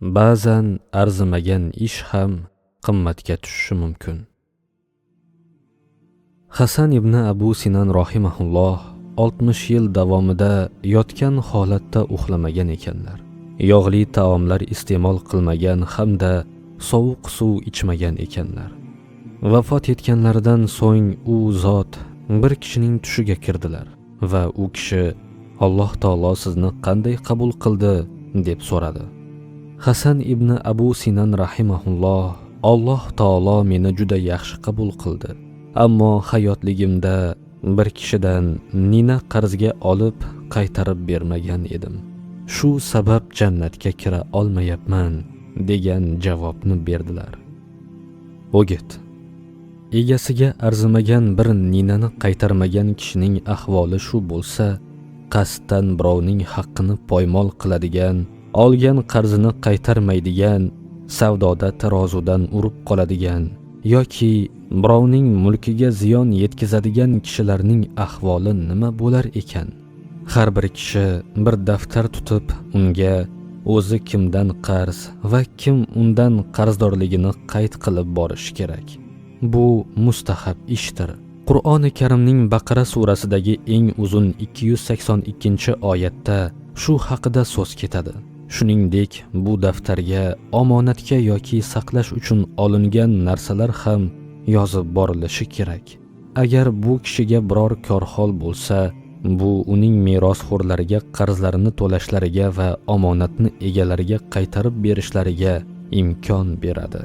ba'zan arzimagan ish ham qimmatga tushishi mumkin. Hasan ibn Abu Sinan rahimahulloh 60 yil davomida yotgan holatda uxlamagan ekanlar. Yog'li taomlar iste'mol qilmagan hamda sovuq suv ichmagan ekanlar. Vafot etganlaridan so'ng u zot bir kishining tushiga kirdilar va u kishi Alloh taolo sizni qanday qabul qildi deb so'radi. Hasan ibn Abu Sinan rahimahulloh Alloh taolo meni juda yaxshi qabul qildi. Ammo hayotligimda bir kishidan nina qarzga olib qaytarib bermagan edim. Shu sabab jannatga kira olmayapman degan javobni berdilar. O'git. Egasiga arzimagan bir ninani qaytarmagan kishining ahvoli shu bo'lsa, qasddan birovning haqqini poymol qiladigan, olgan qarzini qaytarmaydigan, savdoda tarozudan urib qoladigan yoki birovning mulkiga ziyon yetkazadigan kishilarning ahvoli nima bo'lar ekan? Har bir kishi bir daftar tutib, unga o'zi kimdan qarz va kim undan qarzdorligini qayd qilib borishi kerak. Bu mustahab ishdir. Qur'oni Karimning Baqara surasidagi eng uzun 282-oyatda shu haqida so'z ketadi. Shuningdek, bu daftarga omonatga yoki saqlash uchun olingan narsalar ham yozib borilishi kerak. Agar bu kishiga biror korhol bo'lsa, bu uning merosxo'rlariga qarzlarini to'lashlariga va omonatni egalariga qaytarib berishlariga imkon beradi.